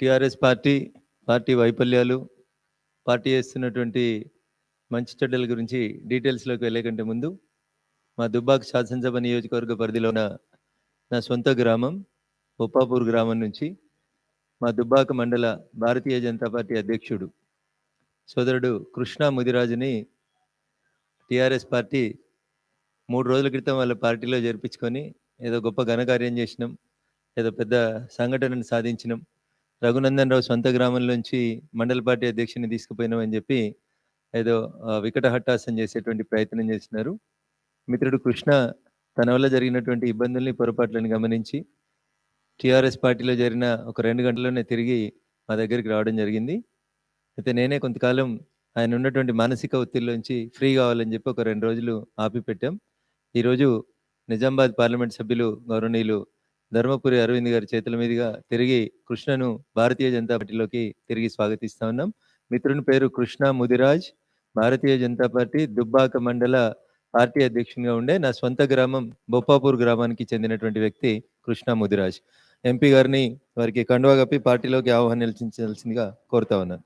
TRS party వైఫల్యాలు, party చేస్తున్నటువంటి మంచి చెడ్డల గురించి డీటెయిల్స్లోకి వెళ్ళే కంటే ముందు మా దుబ్బాక శాసనసభ నియోజకవర్గ పరిధిలో ఉన్న నా సొంత గ్రామం బొప్పాపూర్ గ్రామం నుంచి మా దుబ్బాక మండల భారతీయ జనతా పార్టీ అధ్యక్షుడు సోదరుడు కృష్ణా ముదిరాజుని టీఆర్ఎస్ పార్టీ 3 రోజుల క్రితం వాళ్ళ పార్టీలో చేర్పించుకొని ఏదో గొప్ప ఘనకార్యం చేసినాం, ఏదో పెద్ద సంఘటనను సాధించినాం, రఘునందన్ రావు సొంత గ్రామం నుంచి మండల పార్టీ అధ్యక్షుని తీసుకుపోయినామని చెప్పి ఏదో వికటహట్టాసం చేసేటువంటి ప్రయత్నం చేస్తున్నారు. మిత్రుడు కృష్ణ తన వల్ల జరిగినటువంటి ఇబ్బందుల్ని, పొరపాట్లను గమనించి టీఆర్ఎస్ పార్టీలో జరిగిన ఒక 2 గంటల్లోనే తిరిగి మా దగ్గరికి రావడం జరిగింది. అయితే నేనే కొంతకాలం ఆయన ఉన్నటువంటి మానసిక ఒత్తిడిలోంచి ఫ్రీ కావాలని చెప్పి ఒక 2 రోజులు ఆపి పెట్టాం. ఈరోజు నిజామాబాద్ పార్లమెంట్ సభ్యులు గౌరవనీయులు ధర్మపురి అరవింద్ గారి చేతుల మీదుగా తిరిగి కృష్ణను భారతీయ జనతా పార్టీలోకి తిరిగి స్వాగతిస్తా ఉన్నాం. మిత్రుని పేరు కృష్ణ ముదిరాజ్, భారతీయ జనతా పార్టీ దుబ్బాక మండల పార్టీ అధ్యక్షునిగా ఉండే నా సొంత గ్రామం బొప్పాపూర్ గ్రామానికి చెందినటువంటి వ్యక్తి కృష్ణ ముదిరాజ్. ఎంపీ గారిని వారికి కండువా కప్పి పార్టీలోకి ఆహ్వానించాల్సిందిగా కోరుతా ఉన్నాను.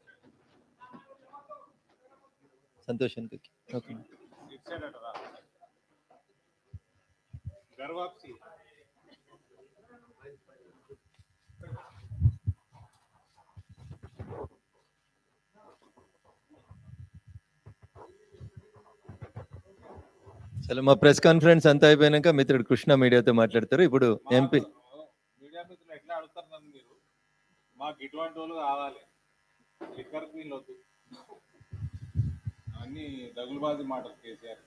సంతోషానికి సరే, మా ప్రెస్ కాన్ఫరెన్స్ అంతా అయిపోయినాక మిత్రుడు కృష్ణ మీడియాతో మాట్లాడతారు. ఇప్పుడు ఎంపీ మీడియా మిత్రులు ఎట్లా అడుగుతారు నన్ను మీరు, మాకు ఇటువంటి వాళ్ళు కావాలి, లిక్కర్ క్వీన్ వద్దు, అన్ని దగులుబాజీ మాటలు కేసీఆర్.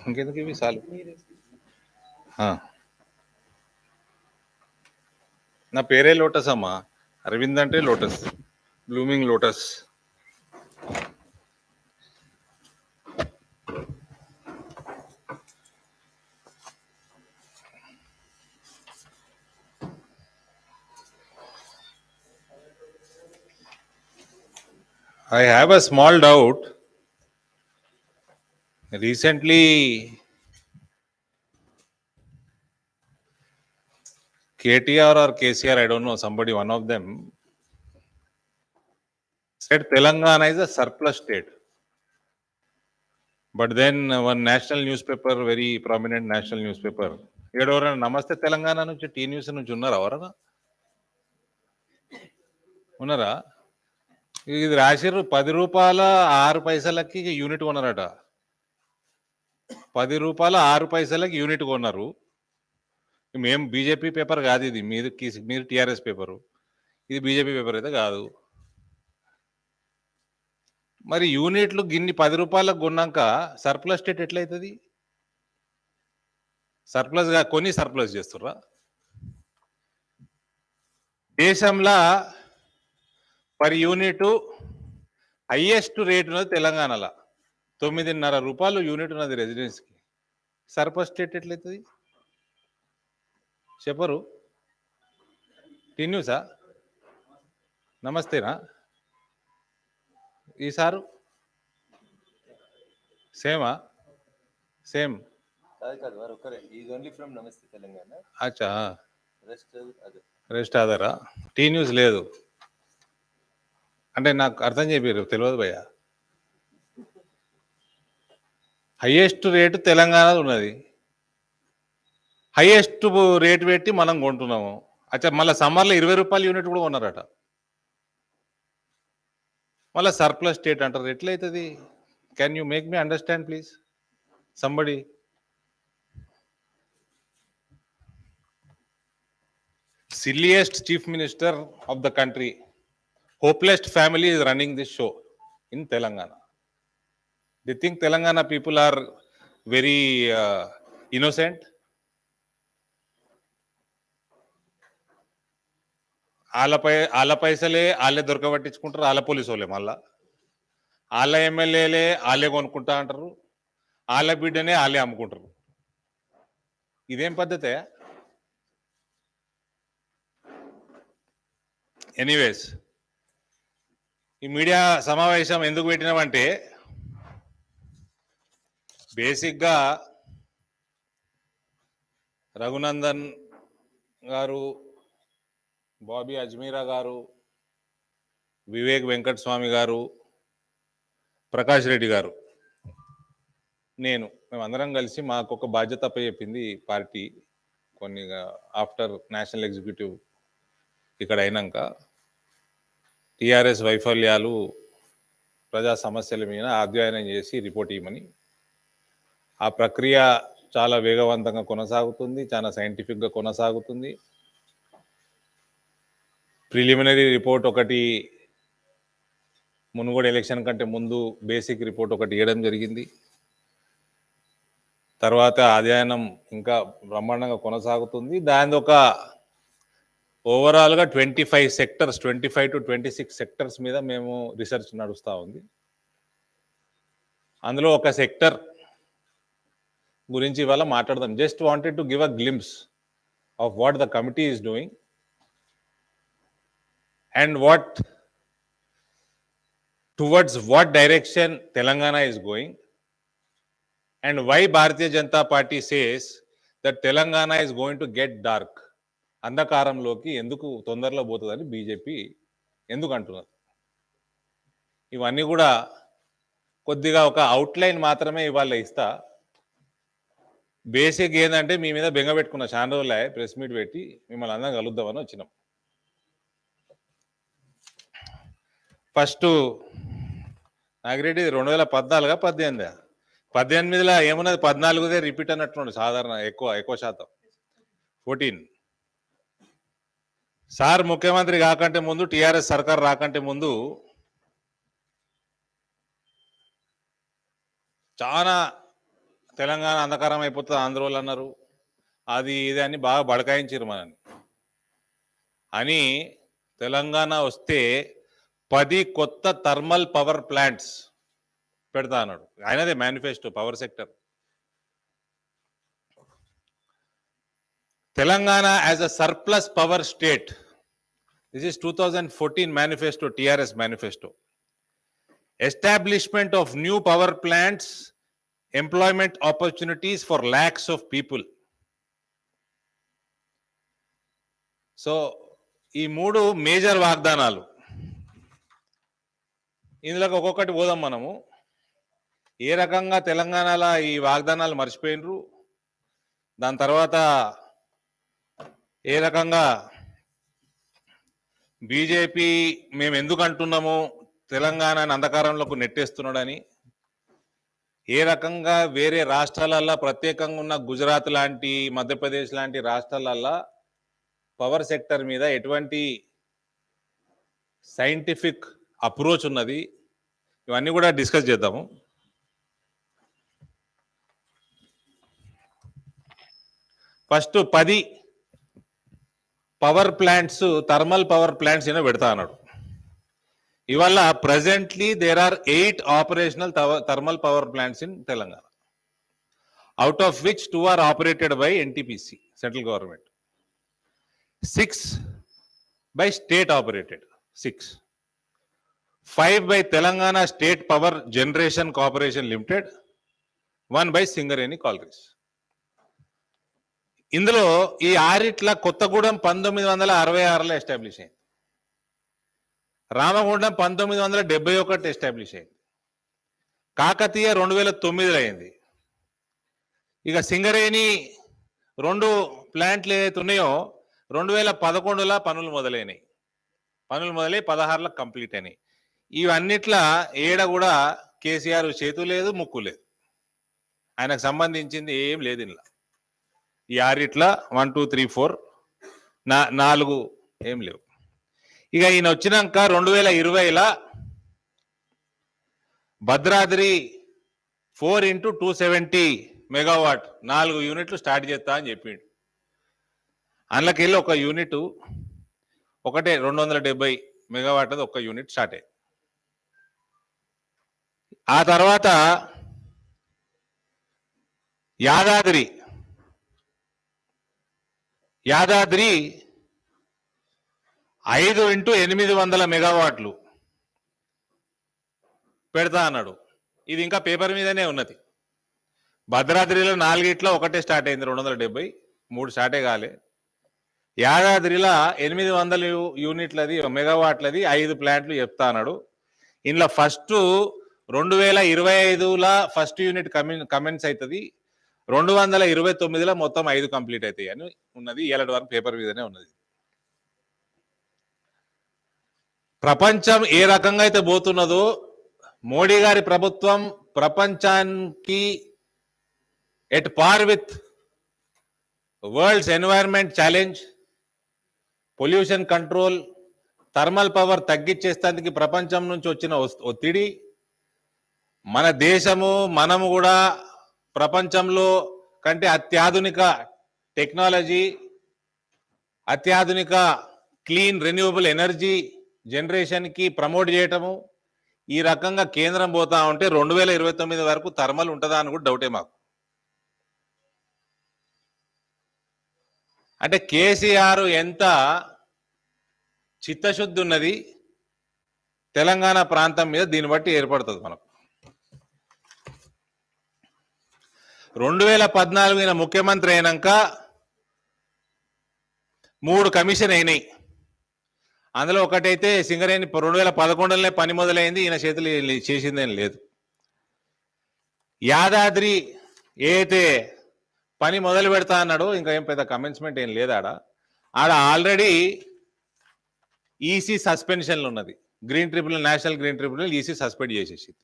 ఇంకెందుకు ఇవి చాలు. నా పేరే లోటస్ అమ్మా, అరవింద్ అంటే lotus, blooming lotus. I have a small doubt. Recently, KTR or KCR, I don't know, somebody, one of them, said Telangana is a surplus state. But then one national newspaper, very prominent national newspaper, ఎవరైనా నమస్తే తెలంగాణ నుంచి tea news నుంచి ఉన్నారా? ఎవరన్నా ఉన్నారా? ఇది రాసిర్రు 10 రూపాయల 6 పైసలకి యూనిట్ కొన్నారట. 10 రూపాయల 6 పైసలకి యూనిట్ కొన్నారు. మేము బీజేపీ పేపర్ కాదు ఇది, మీరు టీఆర్ఎస్ పేపరు, ఇది బీజేపీ పేపర్ అయితే కాదు. మరి యూనిట్లు గిన్ని 10 రూపాయలకు కొన్నాక సర్ప్లస్ స్టేట్ ఎట్లయితుంది? సర్ప్లస్గా కొని సర్ప్లస్ చేస్తుర్రా? దేశంలో పర్ యూనిట్ హైయెస్ట్ రేట్ ఉన్నది తెలంగాణలో, 9.5 రూపాయలు యూనిట్ ఉన్నది రెసిడెన్స్కి. సర్ప్లస్ స్టేట్ ఎట్లయితుంది చెప్పరు? టీ న్యూసా? నమస్తేనా ఈసారు? సేమా? సేమ్. అచ్చా, రెస్ట్ అదరా? టీ న్యూస్ లేదు అంటే నాకు అర్థం చెప్పారు, తెలియదు భయ్యా. హైయెస్ట్ రేటు తెలంగాణ ఉన్నది, హైయెస్ట్ రేటు పెట్టి మనం కొంటున్నాము. అచ్చా, మళ్ళీ సమ్మర్లో 20 రూపాయల యూనిట్ కూడా కొన్నారట. మళ్ళీ సర్ప్లస్ స్టేట్ అంటారు, ఎట్లయితుంది? Can you make me understand please somebody? Silliest chief minister of the country, hopeless family is running this show in Telangana. They think Telangana people are very innocent. వాళ్ళ పైసలే వాళ్ళే దొరకబట్టించుకుంటారు, వాళ్ళ police వాళ్ళే, మళ్ళా వాళ్ళ ఎమ్మెల్యేలే వాళ్ళే కొనుక్కుంటా అంటారు, వాళ్ళ బిడ్డనే వాళ్ళే అమ్ముకుంటారు. ఇదేం పద్ధతే? ఎనీవేస్, ఈ మీడియా సమావేశం ఎందుకు పెట్టినామంటే బేసిక్గా రఘునందన్ గారు, బాబీ అజ్మీరా గారు, వివేక్ వెంకటస్వామి గారు, ప్రకాష్ రెడ్డి గారు, మేమందరం కలిసి మాకు ఒక బాధ్యత చెప్పింది పార్టీ కొన్ని ఆఫ్టర్ నేషనల్ ఎగ్జిక్యూటివ్ ఇక్కడ అయినాక టీఆర్ఎస్ వైఫల్యాలు ప్రజా సమస్యల మీద అధ్యయనం చేసి రిపోర్ట్ ఇవ్వమని. ఆ ప్రక్రియ చాలా వేగవంతంగా కొనసాగుతుంది, చాలా సైంటిఫిక్గా కొనసాగుతుంది. ప్రిలిమినరీ రిపోర్ట్ ఒకటి మునుగోడు ఎలక్షన్ కంటే ముందు బేసిక్ రిపోర్ట్ ఒకటి ఇవ్వడం జరిగింది. తర్వాత అధ్యయనం ఇంకా బ్రహ్మాండంగా కొనసాగుతుంది. దాని ఒక ఓవరాల్గా 25 సెక్టర్స్, 25 to 26 సెక్టర్స్ మీద మేము రీసెర్చ్ నడుస్తూ ఉంది. అందులో ఒక సెక్టర్ గురించి ఇవాళ మాట్లాడదాం. Just wanted to give a glimpse of what the committee is doing and what towards what direction Telangana is going and why Bharatiya Janata Party says that Telangana is going to get dark. అంధకారంలోకి ఎందుకు తొందరలో పోతుందని BJP ఎందుకు అంటున్నారు. ఇవన్నీ కూడా కొద్దిగా ఒక outline మాత్రమే ఇవాళ ఇస్తా. బేసిక్ ఏంటంటే మీ మీద బెంగ పెట్టుకున్న చాలా రోజులే ప్రెస్ మీట్ పెట్టి మిమ్మల్ని అందరం కలుద్దామని వచ్చినాం. ఫస్ట్ నాగిరెడ్డి 2014 18 18లో ఏమున్నది, 14దే రిపీట్ అన్నట్టు సాధారణ ఎక్కువ శాతం 14. సార్ ముఖ్యమంత్రి కాకంటే ముందు, టిఆర్ఎస్ సర్కార్ రాకంటే ముందు చాలా తెలంగాణ అంధకారం అయిపోతుంది ఆంధ్రోళ్ళు అన్నారు. అది ఇది అని బాగా బడకాయించారు మనని. అని తెలంగాణ వస్తే 10 కొత్త థర్మల్ పవర్ ప్లాంట్స్ పెడతా అన్నాడు. ఆయనదే manifesto power sector. Telangana as a surplus power state. This is 2014 manifesto, TRS manifesto. Establishment of new power plants, employment opportunities for lakhs of people. So ఈ 3 మేజర్ వాగ్దానాలు. ఇందులో ఒక్కొక్కటి పోదాం మనము. ఏ రకంగా తెలంగాణలో ఈ వాగ్దానాలు మర్చిపోయినరు, దాని తర్వాత ఏ రకంగా బీజేపీ మేము ఎందుకు అంటున్నాము తెలంగాణని అంధకారంలోకి నెట్టేస్తున్నాడని, ఏ రకంగా వేరే రాష్ట్రాలల్లో ప్రత్యేకంగా ఉన్న గుజరాత్ లాంటి, మధ్యప్రదేశ్ లాంటి రాష్ట్రాలల్లో పవర్ సెక్టర్ మీద ఎటువంటి సైంటిఫిక్ అప్రోచ్ ఉన్నది, ఇవన్నీ కూడా డిస్కస్ చేద్దాము. First 10 power plants, thermal power plants ఏమో పెడతా అన్నాడు. ఇవాళ presently there are 8 operational thermal power plants in Telangana, out of which 2 are operated by NTPC, central government. 6 by state operated, 6. 5 by Telangana State Power Generation Corporation Limited, 1 by Singareni Collieries. ఇందులో ఈ 6 Kothagudem 1966లో establish అయింది, Ramagundam 1971 establish అయింది, కాకతీయ 2009లో అయింది. ఇక సింగరేణి 2 ప్లాంట్లు ఏదైతే ఉన్నాయో 2011లో పనులు మొదలై 16లో కంప్లీట్ అయినాయి. ఇవన్నిట్లా ఏడ కూడా కేసీఆర్ చేతు లేదు, ముక్కు లేదు, ఆయనకు సంబంధించింది ఏం లేదు. ఇలా ఈ 6 1 2 3 4 4 ఏం లేవు. ఇక ఈయన వచ్చినాక 2020లో భద్రాద్రి 4 into 270 మెగావాట్ 4 యూనిట్లు స్టార్ట్ చేస్తా అని చెప్పిండు. అందులోకెళ్ళి ఒక యూనిట్ ఒకటే 270 మెగావాట్ అది ఒక యూనిట్ స్టార్ట్ అయ్యింది. ఆ తర్వాత యాదాద్రి 5 into 800 మెగావాట్లు పెడతా అన్నాడు. ఇది ఇంకా పేపర్ మీదనే ఉన్నది. భద్రాద్రిలో 4 ఒకటే స్టార్ట్ అయింది, 270, 3 స్టార్టే కాలే. యాదాద్రిలో 800 యూనిట్లది మెగావాట్లది 5 ప్లాంట్లు చెప్తా అన్నాడు. ఇందులో ఫస్ట్ 2025లో ఫస్ట్ యూనిట్ కమెన్స్ అవుతుంది, 229లో మొత్తం 5 కంప్లీట్ అవుతాయి అని ఉన్నది. ఇలాంటి వరకు పేపర్ మీదనే ఉన్నది. ప్రపంచం ఏ రకంగా అయితే పోతున్నదో మోడీ గారి ప్రభుత్వం ప్రపంచానికి at par with worlds environment challenge, pollution control, thermal power తగ్గించేస్తానికి ప్రపంచం నుంచి వచ్చిన ఒత్తిడి, మన దేశము మనము కూడా ప్రపంచంలో కంటే అత్యాధునిక టెక్నాలజీ, అత్యాధునిక క్లీన్ రెన్యూవబుల్ ఎనర్జీ జనరేషన్కి ప్రమోట్ చేయటము, ఈ రకంగా కేంద్రం పోతా ఉంటే 2029 వరకు థర్మల్ ఉంటుందా అని కూడా డౌటే మాకు. అంటే కేసీఆర్ ఎంత చిత్తశుద్ధి ఉన్నది తెలంగాణ ప్రాంతం మీద దీన్ని బట్టి ఏర్పడుతుంది మనకు. 2014 ముఖ్యమంత్రి అయినాక 3 కమిషన్ అయినాయి. అందులో ఒకటైతే సింగరేణి 2011లోనే పని మొదలైంది, ఈయన చేతులు చేసిందేం లేదు. యాదాద్రి ఏదైతే పని మొదలు పెడతా అన్నాడు, ఇంకా ఏం పెద్ద కమెన్స్మెంట్ ఏం లేదు. ఆడ ఆల్రెడీ ఈసీ సస్పెన్షన్లు ఉన్నది. Green tribunal, national green tribunal EC suspend చేసేసింది.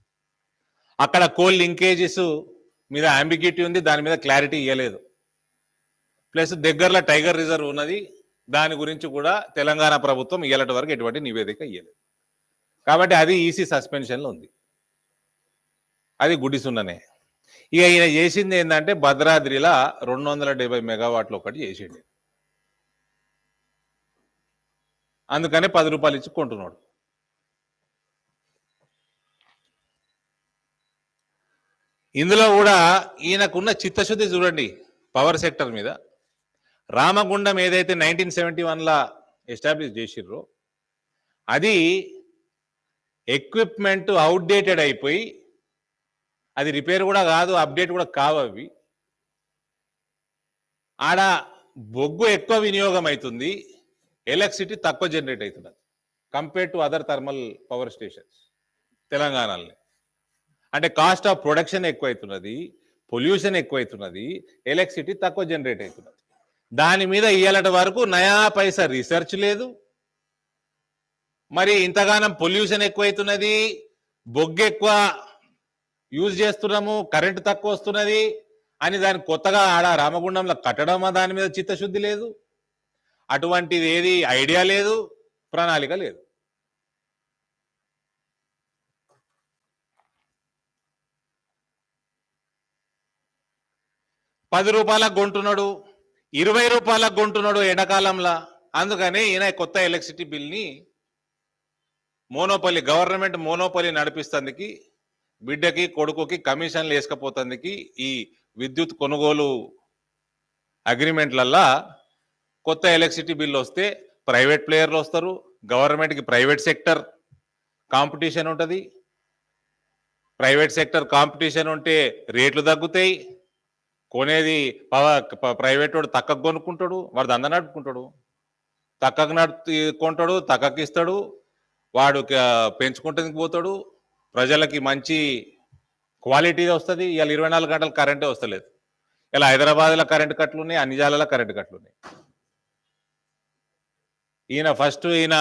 అక్కడ కోల్ లింకేజెస్ మీద అంబిగ్యూటీ ఉంది, దాని మీద క్లారిటీ ఇవ్వలేదు. ప్లస్ దగ్గరలో టైగర్ రిజర్వ్ ఉన్నది, దాని గురించి కూడా తెలంగాణ ప్రభుత్వం ఇయ్యాలటి వరకు ఎటువంటి నివేదిక ఇవ్వలేదు. కాబట్టి అది ఈసీ సస్పెన్షన్లో ఉంది, అది గుడిసున్ననే. ఇక ఈయన చేసింది ఏంటంటే భద్రాద్రిలో 270 మెగావాట్లు ఒకటి చేసిండు. అందుకనే 10 రూపాయలు ఇచ్చి కొంటున్నాడు. ఇందులో కూడా ఈయనకున్న చిత్తశుద్ధి చూడండి. పవర్ సెక్టర్ మీద రామగుండం ఏదైతే 1971లో ఎస్టాబ్లిష్ చేసిర్రో అది ఎక్విప్మెంట్ అవుట్డేటెడ్ అయిపోయి, అది రిపేర్ కూడా కాదు, అప్డేట్ కూడా కావు. అవి ఆడ బొగ్గు ఎక్కువ వినియోగం అవుతుంది, ఎలక్ట్రిసిటీ తక్కువ జనరేట్ అవుతున్నది compare to other thermal power stations తెలంగాణలో. అంటే కాస్ట్ ఆఫ్ ప్రొడక్షన్ ఎక్కువ అవుతున్నది, పొల్యూషన్ ఎక్కువ అవుతున్నది, ఎలక్ట్రిసిటీ తక్కువ జనరేట్ అవుతున్నది. దాని మీద ఇయ్యాలటి వరకు నయా పైసా రీసెర్చ్ లేదు. మరి ఇంతగానం పొల్యూషన్ ఎక్కువ అవుతున్నది, బొగ్గు ఎక్కువ యూజ్ చేస్తున్నాము, కరెంటు తక్కువ వస్తున్నది అని దాన్ని కొత్తగా ఆడ రామగుండంలో కట్టడం, దాని మీద చిత్తశుద్ధి లేదు. అటువంటిది ఏది ఐడియా లేదు, ప్రణాళిక లేదు. ₹10 కొంటున్నాడు, ₹20 కొంటున్నాడు ఎండాకాలంలో. అందుకని ఈయన కొత్త ఎలక్ట్రిసిటీ బిల్ని మోనోపలి, గవర్నమెంట్ మోనోపలి నడిపిస్తందుకు, బిడ్డకి కొడుకుకి కమిషన్లు వేసుకపోతందుకు ఈ విద్యుత్ కొనుగోలు అగ్రిమెంట్లల్లా కొత్త ఎలక్ట్రిసిటీ బిల్లు వస్తే ప్రైవేట్ ప్లేయర్లు వస్తారు, గవర్నమెంట్కి ప్రైవేట్ సెక్టర్ కాంపిటీషన్ ఉంటుంది. ప్రైవేట్ సెక్టర్ కాంపిటీషన్ ఉంటే రేట్లు తగ్గుతాయి, కొనేది ప్రైవేట్ వాడు తక్కకు కొనుక్కుంటాడు, వాడు దంద నడుపుకుంటాడు, తక్కకు కొంటాడు, తక్కకి ఇస్తాడు, వాడు పెంచుకుంటానికి పోతాడు, ప్రజలకి మంచి క్వాలిటీ వస్తుంది. ఇవాళ 24 గంటలు కరెంటే వస్తలేదు. ఇలా హైదరాబాద్లో కరెంటు కట్లు ఉన్నాయి, అన్ని జిల్లాలో కరెంటు కట్లు ఉన్నాయి. ఈయన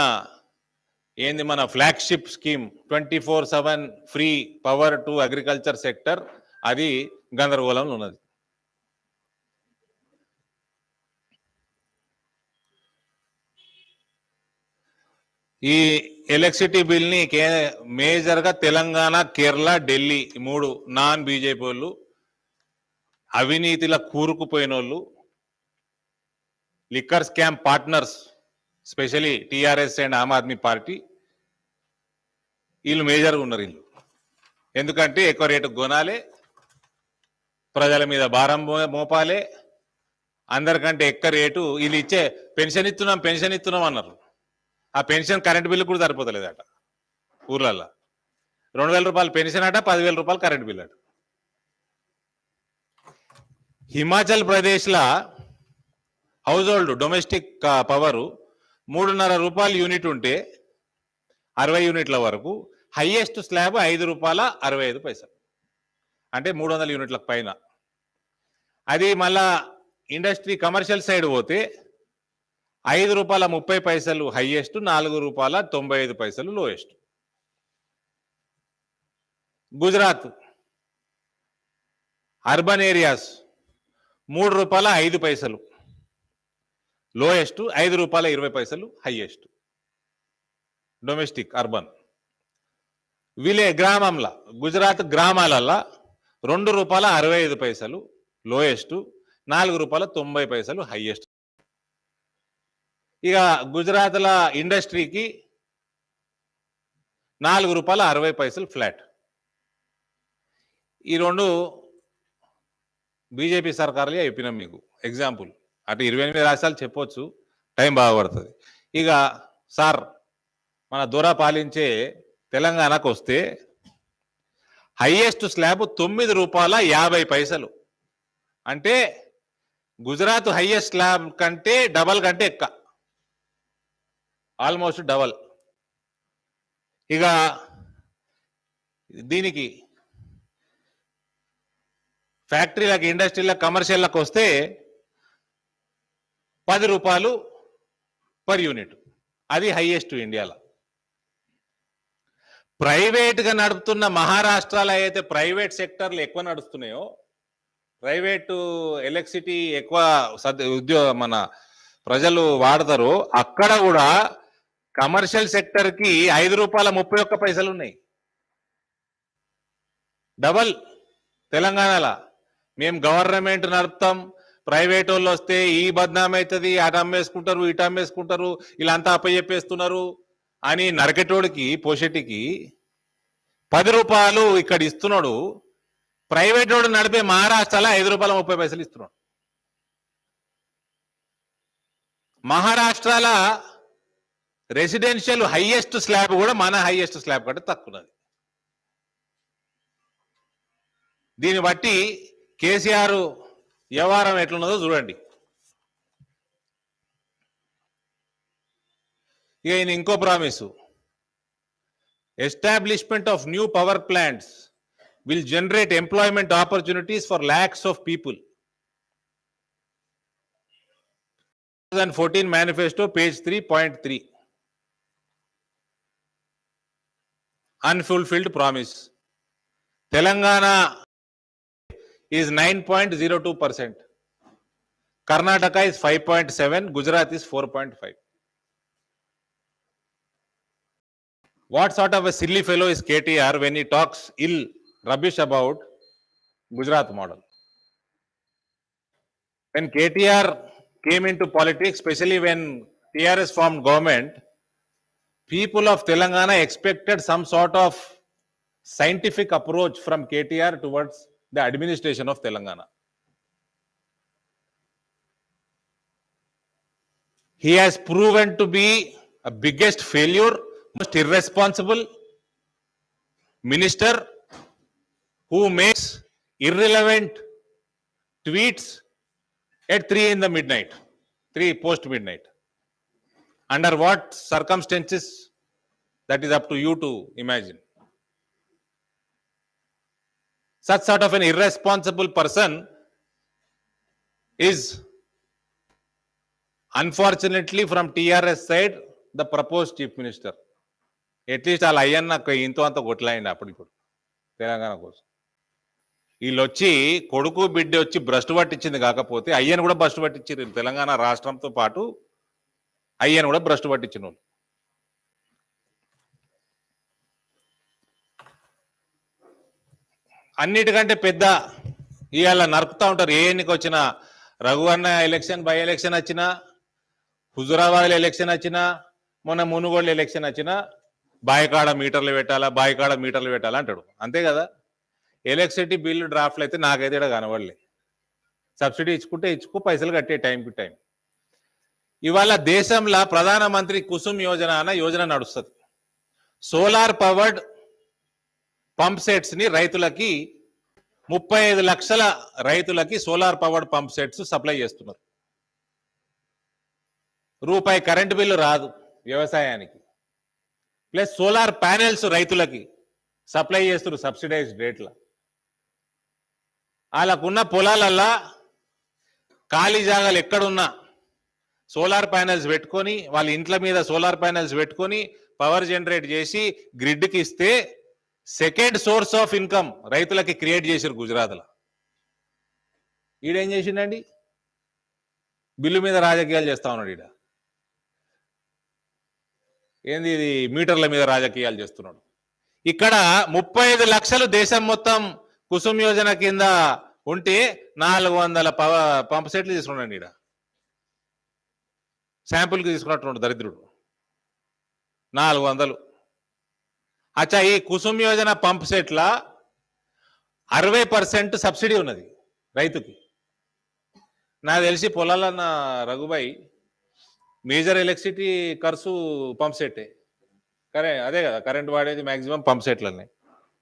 ఏంది మన flagship scheme 24/7 free power to agriculture sector, అది గందరగోళంలో ఉన్నది. ఈ ఎలక్ట్రిసిటీ బిల్ని మేజర్గా తెలంగాణ, కేరళ, ఢిల్లీ 3 నాన్ బీజేపీ వాళ్ళు, అవినీతిలో కూరుకుపోయిన వాళ్ళు, liquor scam partners, specially TRS and Aam Aadmi Party, వీళ్ళు మేజర్గా ఉన్నారు. వీళ్ళు ఎందుకంటే ఎక్కువ రేటు కొనాలి, ప్రజల మీద భారం మోపాలి, అందరికంటే ఎక్కువ రేటు వీళ్ళు ఇచ్చే పెన్షన్ ఇస్తున్నాం అన్నారు. ఆ పెన్షన్ కరెంట్ బిల్లు కూడా సరిపోతలేదట ఊర్లల్లో. 2,000 రూపాయలు పెన్షన్ అట, 10,000 రూపాయలు కరెంట్ బిల్ అట. హిమాచల్ ప్రదేశ్లో హౌస్ హోల్డ్ డొమెస్టిక్ పవర్ 3.5 రూపాయలు యూనిట్ ఉంటే 60 యూనిట్ల వరకు హైయెస్ట్ స్లాబ్ 5 రూపాయల 65 పైసలు, అంటే 300 యూనిట్లకు పైన. అది మళ్ళా ఇండస్ట్రీ కమర్షియల్ సైడ్ పోతే 5 రూపాయల 30 పైసలు హైయెస్ట్, 4 రూపాయల 95 పైసలు లోయెస్ట్. గుజరాత్ అర్బన్ ఏరియాస్ 3 రూపాయల 5 పైసలు లోయెస్ట్, 5 రూపాయల 20 పైసలు హైయెస్ట్ డొమెస్టిక్ అర్బన్. గ్రామంలో గుజరాత్ గ్రామాలల్లో 2 రూపాయల 65 పైసలు లోయెస్ట్, 4 రూపాయల 90 పైసలు హైయెస్ట్. ఇక గుజరాత్ల ఇండస్ట్రీకి 4 రూపాయల 60 పైసలు ఫ్లాట్. ఈ రెండు బీజేపీ సర్కారులే చెప్పినాం మీకు ఎగ్జాంపుల్. అటు 28 రాష్ట్రాలు చెప్పొచ్చు, టైం బాగా పడుతుంది. ఇక సార్ మన దొర పాలించే తెలంగాణకు వస్తే హైయెస్ట్ స్లాబ్ 9 రూపాయల 50 పైసలు, అంటే గుజరాత్ హైయెస్ట్ స్లాబ్ కంటే డబల్ కంటే ఎక్కువ, ఆల్మోస్ట్ డబల్. ఇక దీనికి ఫ్యాక్టరీలకు, ఇండస్ట్రీలకు, కమర్షియల్లకు వస్తే 10 రూపాయలు పర్ యూనిట్, అది హైయెస్ట్ ఇండియాలో. ప్రైవేట్గా నడుపుతున్న మహారాష్ట్రలో అయితే ప్రైవేట్ సెక్టర్లు ఎక్కువ నడుస్తున్నాయో, ప్రైవేటు ఎలక్ట్రిసిటీ ఎక్కువ మన ప్రజలు వాడతారో, అక్కడ కూడా కమర్షియల్ సెక్టర్కి 5 రూపాయల 31 పైసలు ఉన్నాయి, డబల్. తెలంగాణలో మేము గవర్నమెంట్ నడుపుతాం, ప్రైవేట్ వాళ్ళు వస్తే ఈ బద్నాం అవుతుంది, అటు అమ్మేసుకుంటారు, ఇటు అమ్మేసుకుంటారు, వీళ్ళంతా అప్పచెప్పేస్తున్నారు అని నరకెటోడికి పోషెట్టికి 10 రూపాయలు ఇక్కడ ఇస్తున్నాడు. ప్రైవేట్ వాడు నడిపే మహారాష్ట్రలో 5 రూపాయల 30 పైసలు ఇస్తున్నాడు. మహారాష్ట్రలో రెసిడెన్షియల్ హైయెస్ట్ స్లాబ్ కూడా మన హైయెస్ట్ స్లాబ్ కంటే తక్కువది. దీన్ని బట్టి కేసీఆర్ వ్యవహారం ఎట్లున్నదో చూడండి. ఇక ఈయన ఇంకో promise, establishment of new power plants will generate employment opportunities for lakhs of people. 2014 manifesto, page 3.3. Unfulfilled promise. Telangana is 9.02%. Karnataka is 5.7%. Gujarat is 4.5%. What sort of a silly fellow is KTR when he talks ill, rubbish about Gujarat model? When KTR came into politics, especially when TRS formed government, people of Telangana expected some sort of scientific approach from KTR towards the administration of Telangana. He has proven to be a biggest failure, most irresponsible minister who makes irrelevant tweets at 3 in the midnight, 3 post midnight. Under what circumstances, that is up to you to imagine. Such sort of an irresponsible person is unfortunately from TRS side the proposed chief minister. At least వాళ్ళ అయ్యన్న ఇంతో అంత కొట్లాయండి అప్పుడు తెలంగాణ కోసం. వీళ్ళు వచ్చి కొడుకు బిడ్డ వచ్చి భ్రష్టు పట్టించింది, కాకపోతే అయ్యను కూడా భ్రష్టు పట్టించారు. తెలంగాణ రాష్ట్రంతో పాటు అయ్యను కూడా భ్రష్టు పట్టించిన వాళ్ళు. అన్నిటికంటే పెద్ద ఇవాళ నరుకుతా ఉంటారు. ఏ ఎన్నిక వచ్చినా, రఘువన్న ఎలక్షన్, బై ఎలక్షన్ వచ్చినా, హుజురాబాద్ ఎలక్షన్ వచ్చినా, మొన్న మునుగోళ్ళు ఎలక్షన్ వచ్చినా, బాయికాడ మీటర్లు పెట్టాలా అంటాడు. అంతే కదా. ఎలక్ట్రిసిటీ బిల్లు డ్రాఫ్ట్లు అయితే నాకైతే ఇక్కడ కనబడలే. సబ్సిడీ ఇచ్చుకో, పైసలు కట్టే టైంకి టైం. ఇవాళ దేశంలో ప్రధానమంత్రి కుసుమ్ యోజన అన్న యోజన నడుస్తుంది. సోలార్ పవర్డ్ పంప్ సెట్స్ ని రైతులకి 35 లక్షల రైతులకి solar powered pump sets supply చేస్తున్నారు. రూపాయి కరెంటు బిల్లు రాదు వ్యవసాయానికి. ప్లస్ సోలార్ ప్యానెల్స్ రైతులకి సప్లై చేస్తున్నారు సబ్సిడైజ్డ్ రేట్ల. వాళ్ళకున్న పొలాలల్లా ఖాళీ జాగాలు ఎక్కడున్నా సోలార్ ప్యానెల్స్ పెట్టుకొని వాళ్ళ ఇంట్ల మీద సోలార్ ప్యానెల్స్ పెట్టుకొని పవర్ జనరేట్ చేసి గ్రిడ్కి ఇస్తే సెకండ్ సోర్స్ ఆఫ్ ఇన్కమ్ రైతులకి క్రియేట్ చేశారు గుజరాత్లో. ఈడేం చేసిండండి? బిల్లు మీద రాజకీయాలు చేస్తా ఉన్నాడు. ఈడ ఏంది ఇది? మీటర్ల మీద రాజకీయాలు చేస్తున్నాడు. ఇక్కడ 35 లక్షలు దేశం మొత్తం కుసుమ్ యోజన కింద ఉంటే 400 పంప్ సెట్లు తీసుకున్నాడు. ఈడ శాంపుల్కి తీసుకున్నట్టు దరిద్రుడు 400. అచ్చా, ఈ కుసుమ్ యోజన పంప్ సెట్ల 60% సబ్సిడీ ఉన్నది రైతుకి. నాకు తెలిసి పొలాలన్న రఘుబాయ్ మేజర్ ఎలక్ట్రిసిటీ ఖర్చు పంప్ సెట్టే. అదే కదా కరెంట్ వాడేది మ్యాక్సిమం పంప్ సెట్లనే.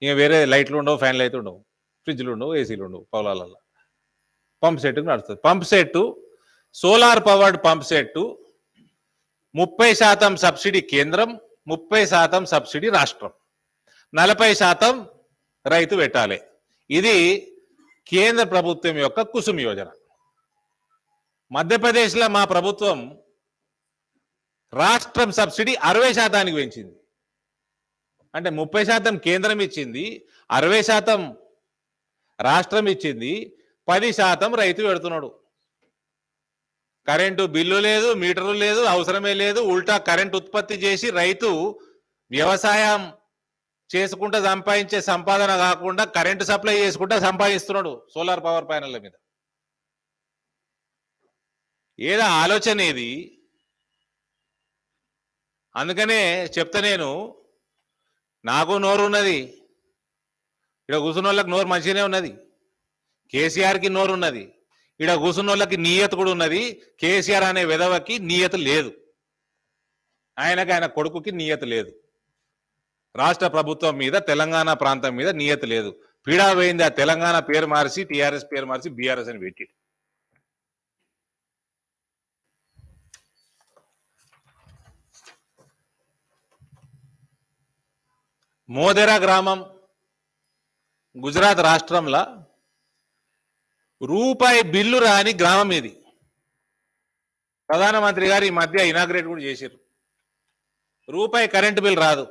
ఇంకా వేరే లైట్లు ఉండవు, ఫ్యాన్లు అయితే ఉండవు, ఫ్రిడ్జ్లు ఉండవు, ఏసీలు ఉండవు పొలాలలో. పంప్ సెట్కి నడుస్తుంది. Pump set solar powered pump set 30% subsidy కేంద్రం, 30% సబ్సిడీ రాష్ట్రం, 40% రైతు పెట్టాలి. ఇది కేంద్ర ప్రభుత్వం యొక్క కుసుమ్ యోజన. మధ్యప్రదేశ్లో మా ప్రభుత్వం రాష్ట్రం సబ్సిడీ 60% పెంచింది. అంటే 30% కేంద్రం ఇచ్చింది, 60% రాష్ట్రం ఇచ్చింది, 10% రైతు పెడుతున్నాడు. కరెంటు బిల్లు లేదు, మీటరు లేదు, అవసరమే లేదు. ఉల్టా కరెంట్ ఉత్పత్తి చేసి రైతు వ్యవసాయం చేసుకుంటూ సంపాదించే సంపాదన కాకుండా కరెంటు సప్లై చేసుకుంటూ సంపాదిస్తున్నాడు సోలార్ పవర్ ప్యానెళ్ల మీద. ఏదో ఆలోచన ఏది? అందుకనే చెప్తా నేను, నాకు నోరు ఉన్నది, ఇక్కడ కూర్చున్న వాళ్ళకి నోరు మంచిగానే ఉన్నది, కేసీఆర్కి నోరు ఉన్నది, ఇక్కడ కూర్చున్న వాళ్ళకి నియత కూడా ఉన్నది. కేసీఆర్ అనే విధవకి నియత లేదు, ఆయన కొడుకుకి నియత లేదు, రాష్ట్ర ప్రభుత్వం మీద తెలంగాణ ప్రాంతం మీద నియత లేదు. పీడా పోయింది. ఆ తెలంగాణ పేరు మార్చి టీఆర్ఎస్ పేరు మార్చి బీఆర్ఎస్ అని పెట్టి. మోదెరా గ్రామం గుజరాత్ రాష్ట్రంలో రూపాయి బిల్లు రాని గ్రామం ఇది. ప్రధానమంత్రి గారు ఈ మధ్య ఇనాగ్రేట్ కూడా చేశారు. రూపాయి కరెంటు బిల్ రాదు.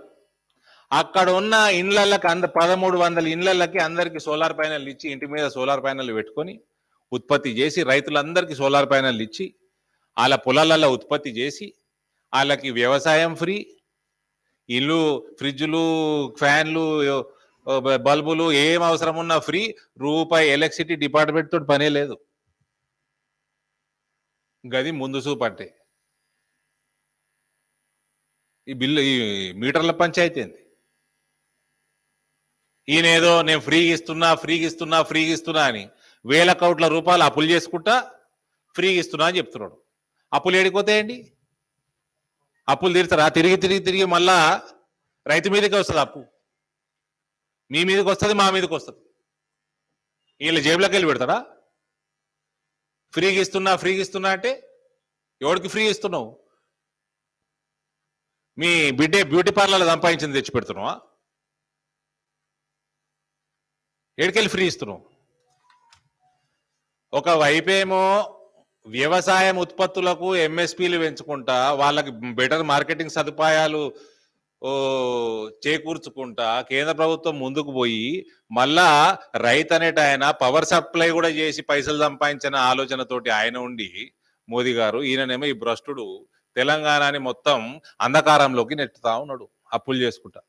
అక్కడ ఉన్న ఇండ్లకి 1300 ఇండ్లకి అందరికి సోలార్ ప్యానెల్ ఇచ్చి, ఇంటి మీద సోలార్ ప్యానెల్ పెట్టుకొని ఉత్పత్తి చేసి, రైతులందరికీ సోలార్ ప్యానెల్ ఇచ్చి, వాళ్ళ పొలాలలో ఉత్పత్తి చేసి, వాళ్ళకి వ్యవసాయం ఫ్రీ, ఇల్లు, ఫ్రిడ్జ్లు, ఫ్యాన్లు, బల్బులు ఏం అవసరం ఉన్నా ఫ్రీ. రూపాయి ఎలక్ట్రిసిటీ డిపార్ట్మెంట్ తోటి పనే లేదు. గది ముందు చూపంటే ఈ బిల్లు, ఈ మీటర్ల పంచాయతీ ఏంది? ఈయనేదో నేను ఫ్రీగా ఇస్తున్నా అని 1000 కోట్ల రూపాయలు అప్పులు చేసుకుంటా ఫ్రీగా ఇస్తున్నా అని చెప్తున్నాడు. అప్పులు ఏడిపోతాయండి? అప్పులు తీరుతారా? తిరిగి మళ్ళా రైతు మీదకి వస్తుంది అప్పు. మీ మీదకి వస్తుంది, మా మీదకి వస్తుంది. వీళ్ళ జేబులోకి వెళ్ళి పెడతారా? ఫ్రీగా ఇస్తున్నా అంటే ఎవరికి ఫ్రీ ఇస్తున్నావు? మీ బిడ్డే బ్యూటీ పార్లర్ సంపాదించింది తెచ్చి పెడుతున్నావా? ఎడికెళ్ళి ఫ్రీ ఇస్తున్నావు? ఒకవైపేమో వ్యవసాయం ఉత్పత్తులకు ఎంఎస్పీలు పెంచుకుంటా, వాళ్ళకి బెటర్ మార్కెటింగ్ సదుపాయాలు చేకూర్చుకుంటా కేంద్ర ప్రభుత్వం ముందుకు పోయి, మళ్ళా రైతు అనేట ఆయన పవర్ సప్లై కూడా చేసి పైసలు సంపాదించిన ఆలోచనతోటి ఆయన ఉండి మోదీ గారు, ఈయననేమో ఈ భ్రష్టుడు తెలంగాణని మొత్తం అంధకారంలోకి నెట్టుతా ఉన్నాడు అప్పులు చేసుకుంటా.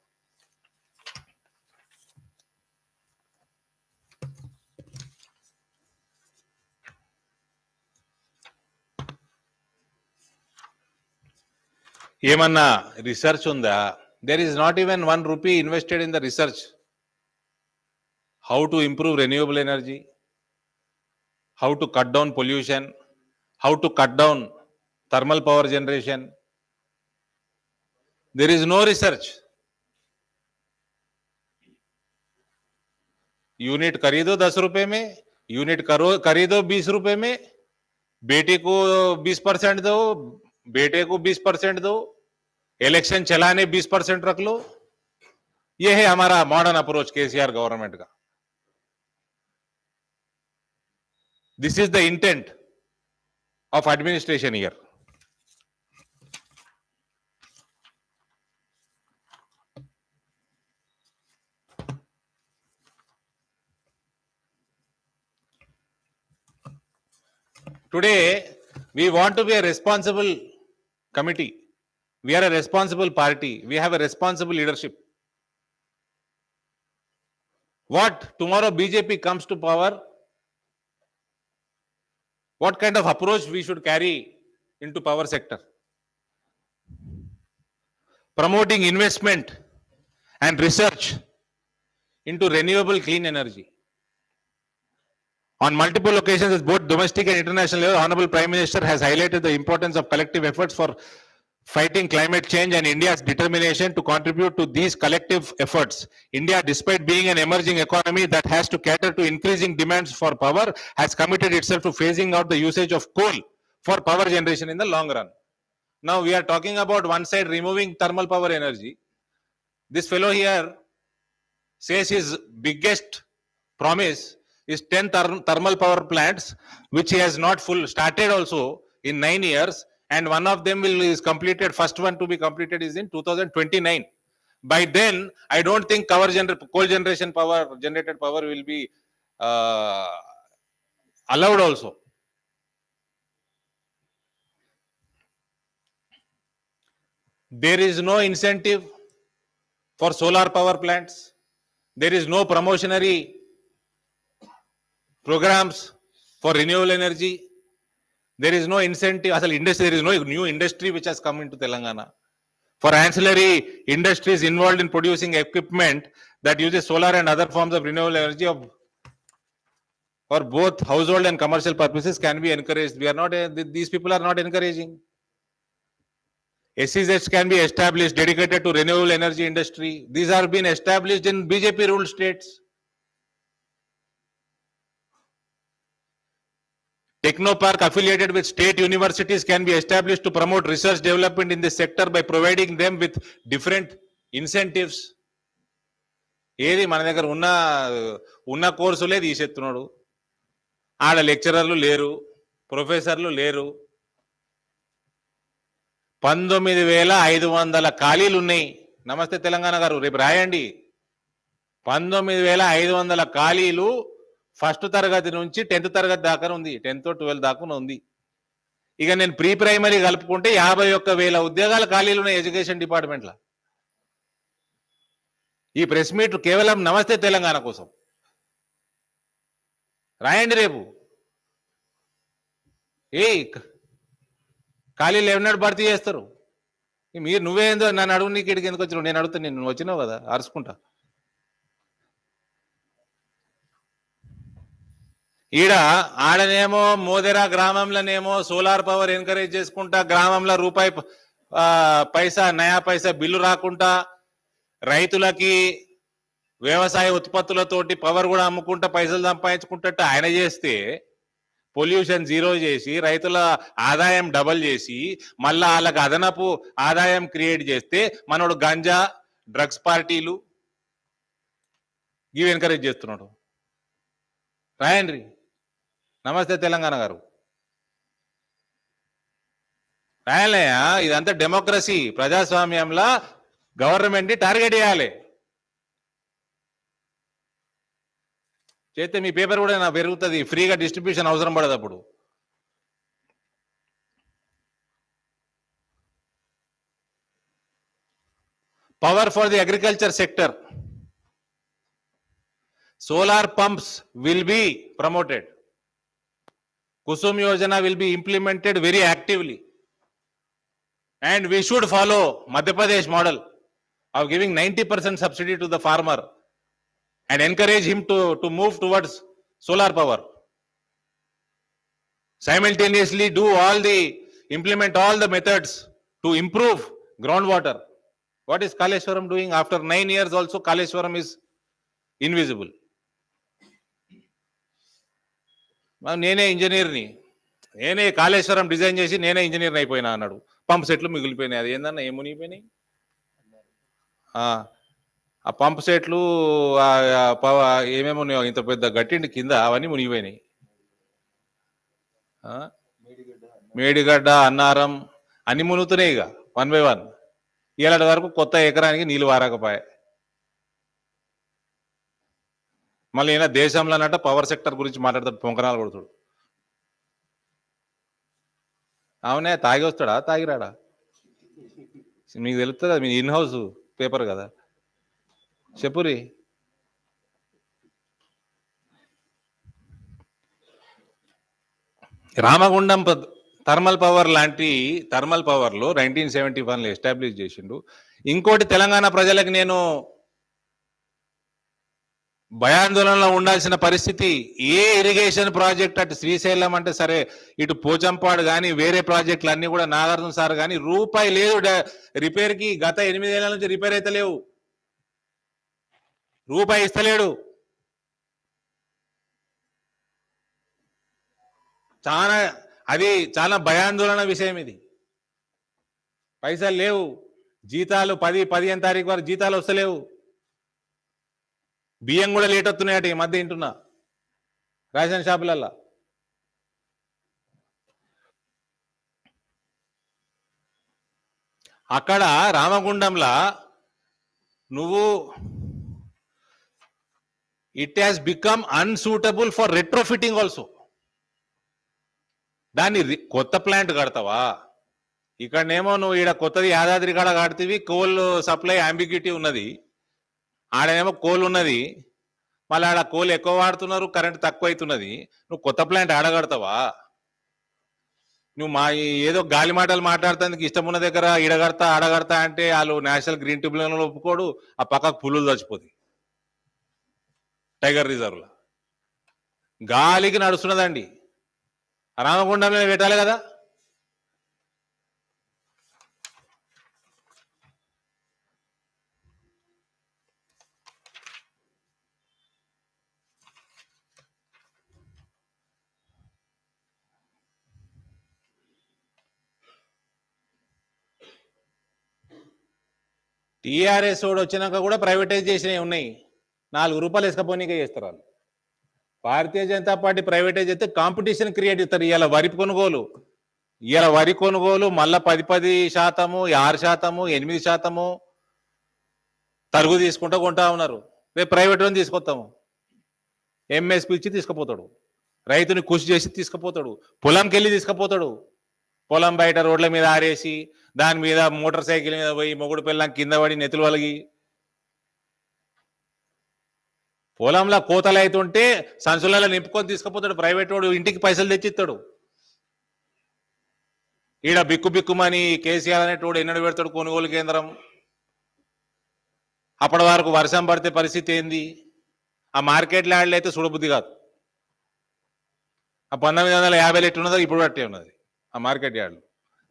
ఏమన్నా రీసెర్చ్ ఉందా? there is not even 1 rupee invested in the research how to improve renewable energy, how to cut down pollution, how to cut down thermal power generation. There is no research. Unit खरीदो 10 रुपए में, unit खरीदो 20 रुपए में, बेटी को 20% दो, बेटे को 20% दो, इलेक्शन चलाने 20% रख लो। यह है हमारा मॉडर्न अप्रोच केसीआर गवर्नमेंट का। This is the intent of administration here. Today, we want to be a responsible committee. We are a responsible party. We have a responsible leadership. What tomorrow BJP comes to power, what kind of approach we should carry into power sector? Promoting investment and research into renewable clean energy. On multiple occasions, at both domestic and international level, Honorable Prime Minister has highlighted the importance of collective efforts for fighting climate change and India's determination to contribute to these collective efforts. India, despite being an emerging economy that has to cater to increasing demands for power, has committed itself to phasing out the usage of coal for power generation in the long run. Now, we are talking about one side removing thermal power energy. This fellow here says his biggest promise is 10 thermal power plants, which he has not started also in 9 years, and one of them is completed. First one to be completed is in 2029. By then, I don't think coal generation power, generated power will be allowed also. There is no incentive for solar power plants. There is no promotionary programs for renewable energy. There is no incentive as an industry. There is no new industry which has come into Telangana. For ancillary industries involved in producing equipment that uses solar and other forms of renewable energy for both household and commercial purposes can be encouraged. We are not, these people are not encouraging. SEZs can be established dedicated to renewable energy industry. These are being established in BJP ruled states. Technopark affiliated with state universities can be established to promote research development in this sector by providing them with different incentives. ఏది మన దగ్గర ఉన్న కోర్సులే తీసేస్తున్నాడు. ఆడ లెక్చరర్లు లేరు, ప్రొఫెసర్లు లేరు. 19,500 ఖాళీలు ఉన్నాయి. నమస్తే తెలంగాణ గారు, రేపు రాయండి. 19,500 ఖాళీలు ఫస్ట్ తరగతి నుంచి 10th తరగతి దాకా ఉంది. 10th 12th దాకా ఉంది. ఇక నేను ప్రీ ప్రైమరీ కలుపుకుంటే 51,000 ఉద్యోగాల ఖాళీలు ఉన్నాయి ఎడ్యుకేషన్ డిపార్ట్మెంట్లో. ఈ ప్రెస్ మీట్ కేవలం నమస్తే తెలంగాణ కోసం. రాయండి రేపు. ఖాళీలు ఏమన్నాడు భర్తీ చేస్తారు. మీరు నువ్వేందో నన్ను అడుగు, నీకు ఇక్కడికి ఎందుకు వచ్చినావు? నేను అడుగుతా, నేను వచ్చినావు కదా, అరుచుకుంటా. ఈడ ఆడనేమో మోదెరా గ్రామంలోనేమో సోలార్ పవర్ ఎంకరేజ్ చేసుకుంటా, గ్రామంలో రూపాయి పైసా నయా పైసా బిల్లు రాకుండా రైతులకి వ్యవసాయ ఉత్పత్తులతోటి పవర్ కూడా అమ్ముకుంటా పైసలు సంపాదించుకుంటట్టు ఆయన చేస్తే, పొల్యూషన్ జీరో చేసి రైతుల ఆదాయం డబల్ చేసి మళ్ళా వాళ్ళకి అదనపు ఆదాయం క్రియేట్ చేస్తే మనోడు గంజా డ్రగ్స్ పార్టీలు ఇవి ఎంకరేజ్ చేస్తున్నాడు. రాయండి. నమస్తే తెలంగాణ గారు రాయలయ్యా. ఇదంతా డెమోక్రసీ, ప్రజాస్వామ్యంలో గవర్నమెంట్ ని టార్గెట్ చేయాలి. చేస్తే మీ పేపర్ కూడా నా పెరుగుతుంది, ఫ్రీగా డిస్ట్రిబ్యూషన్ అవసరం పడదు. అప్పుడు power for the agriculture sector, solar pumps will be promoted. Kusum Yojana will be implemented very actively. And we should follow Madhya Pradesh model of giving 90% subsidy to the farmer and encourage him to move towards solar power. Simultaneously implement all the methods to improve groundwater. What is Kaleshwaram doing? After 9 years also Kaleshwaram is invisible. నేనే ఇంజనీర్ని, నేనే Kaleshwaram design చేసి నేనే ఇంజనీర్ని అయిపోయినా అన్నాడు. Pump సెట్లు మిగిలిపోయినాయి. అది ఏందన్నా ఏం మునిగిపోయినాయి? ఆ పంప్ సెట్లు ఏమేమి ఉన్నాయో ఇంత పెద్ద గట్టిండి కింద అవన్నీ మునిగిపోయినాయి. మేడిగడ్డ, అన్నారం అన్ని మునుగుతున్నాయి ఇక 1 by 1. ఇలాంటి వరకు కొత్త ఎకరానికి నీళ్ళు వారకపోయాయి. మళ్ళీ ఈయన దేశంలో అన్నట్ట పవర్ సెక్టర్ గురించి మాట్లాడతాడు, పొంకనాలు కొడుతాడు. అవునే తాగి వస్తాడా తాగిరాడా? మీకు తెలుస్తుంది కదా, మీ ఇన్ హౌస్ పేపర్ కదా, చెప్పురి. రామగుండం థర్మల్ పవర్ లాంటి థర్మల్ పవర్లో 1971లో ఎస్టాబ్లిష్ చేసిండు. ఇంకోటి తెలంగాణ ప్రజలకు నేను భయాందోళనలో ఉండాల్సిన పరిస్థితి, ఏ ఇరిగేషన్ ప్రాజెక్ట్ అటు శ్రీశైలం అంటే సరే, ఇటు పోచంపాడు కానీ వేరే ప్రాజెక్టులు అన్ని కూడా నాగార్జున సార్ కానీ రూపాయి లేదు రిపేర్కి. గత 8 ఏళ్ల నుంచి రిపేర్ అయితే లేవు, రూపాయి ఇస్తలేడు. చాలా భయాందోళన విషయం ఇది. పైసలు లేవు, జీతాలు 10-15 తారీఖు వరకు జీతాలు వస్తలేవు. బియ్యం కూడా లేట్ వస్తున్నాయట ఈ మధ్య వింటున్నా రేషన్ షాపులల్లో. అక్కడ రామగుండంలా నువ్వు it has become unsuitable for retrofitting also. దాన్ని కొత్త ప్లాంట్ కడతావా? ఇక్కడనేమో నువ్వు ఈడ కొత్తది యాదాద్రి కాడ కడతీవి, కోల్ సప్లై అంబిగ్యూటీ ఉన్నది. ఆడనేమో కోల్ ఉన్నది, మళ్ళీ ఆడ కోల్ ఎక్కువ వాడుతున్నారు, కరెంట్ తక్కువ అవుతున్నది. నువ్వు కొత్త ప్లాంట్ ఆడగడతావా? నువ్వు ఏదో గాలి మాటలు మాట్లాడుతానికి ఇష్టం ఉన్న దగ్గర ఈడగడతా ఆడగడతా అంటే వాళ్ళు నేషనల్ గ్రీన్ ట్రిబ్యునల్ ఒప్పుకోడు, ఆ పక్కకు పులులు చచ్చిపోతాయి టైగర్ రిజర్వ్లో. గాలికి నడుస్తున్నదండి, రామగుండంలో పెట్టాలి కదా. టీఆర్ఎస్ వాడు వచ్చినాక కూడా ప్రైవేటైజ్ చేసినవి ఉన్నాయి. 4 రూపాయలు వేసుకపోనీకే చేస్తారు వాళ్ళు. భారతీయ జనతా పార్టీ ప్రైవేటైజ్ అయితే కాంపిటీషన్ క్రియేట్ చేస్తారు. ఇవాళ వరి కొనుగోలు మళ్ళా 10% 6%, 8% తరుగు తీసుకుంటూ కొంటా ఉన్నారు. రేపు ప్రైవేట్ అని తీసుకొస్తాము, ఎంఎస్పీ ఇచ్చి తీసుకుపోతాడు, రైతుని కృషి చేసి తీసుకుపోతాడు, పొలంకి వెళ్ళి తీసుకుపోతాడు. పొలం బయట రోడ్ల మీద ఆరేసి దాని మీద మోటార్ సైకిల్ మీద పోయి మొగుడు పిల్లం కింద పడి నెతులు వలిగి, పొలంలో కోతలు అవుతుంటే సంచులలో నింపుకొని తీసుకుపోతాడు ప్రైవేట్ వాడు, ఇంటికి పైసలు తెచ్చిస్తాడు. ఈడ బిక్కుమని కేసీఆర్ అనేటోడు ఎన్నడు పెడతాడు కొనుగోలు కేంద్రం. అప్పటి వరకు వర్షం పడితే పరిస్థితి ఏంది? ఆ మార్కెట్ యార్డ్లు అయితే చూడబుద్ధి కాదు. ఆ 1950 ఎట్టున్నదో ఇప్పుడు అట్టే ఉన్నది ఆ మార్కెట్ యార్డ్లు.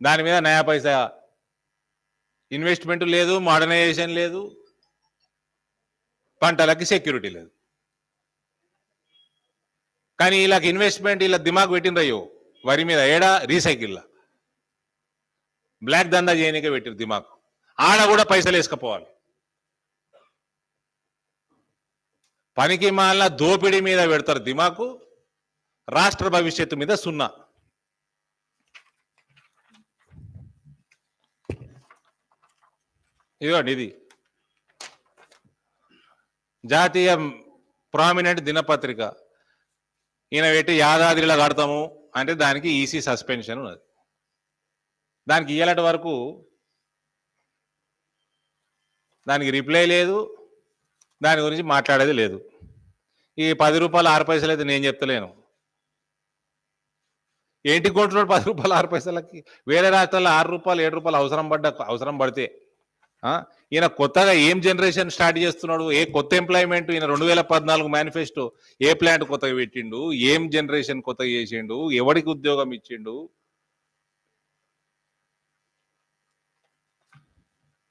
దాని మీద నయా పైసా ఇన్వెస్ట్మెంట్ లేదు, మోడర్నైజేషన్ లేదు, పంటలకి సెక్యూరిటీ లేదు. కానీ ఇలా ఇన్వెస్ట్మెంట్ ఇలా దిమాగ్ పెట్టినరయ్యో వరి మీద, ఏడా రీసైకిల్లా బ్లాక్ దందా చేయనికే పెట్టిరు దిమాగ్. ఆడ కూడా పైసలు వేసుకపోవాలి. పనికి మాల దోపిడీ మీద పెడతారు దిమాకు, రాష్ట్ర భవిష్యత్తు మీద సున్నా. ఇదిగోండి, ఇది జాతీయ ప్రామినెంట్ దినపత్రిక. ఈయన పెట్టి యాదాద్రిలో కడతాము అంటే దానికి ఈసీ సస్పెన్షన్ ఉన్నది. దానికి ఇయ్యలటి వరకు దానికి రిప్లై లేదు, దాని గురించి మాట్లాడేది లేదు. ఈ 10 రూపాయలు 6 పైసలు అయితే నేను చెప్తలేను. ఏంటి కొంటున్నాడు 10 రూపాయలు 6 పైసలకి? వేరే రాష్ట్రాల్లో 6 రూపాయలు 7 రూపాయలు అవసరం పడితే. ఈయన కొత్తగా ఏం జనరేషన్ స్టార్ట్ చేస్తున్నాడు? ఏ కొత్త ఎంప్లాయ్మెంట్? ఈయన 2014 మేనిఫెస్టో ఏ ప్లాంట్ కొత్తగా పెట్టిండు? ఏం జనరేషన్ కొత్తగా చేసిండు? ఎవరికి ఉద్యోగం ఇచ్చిండు?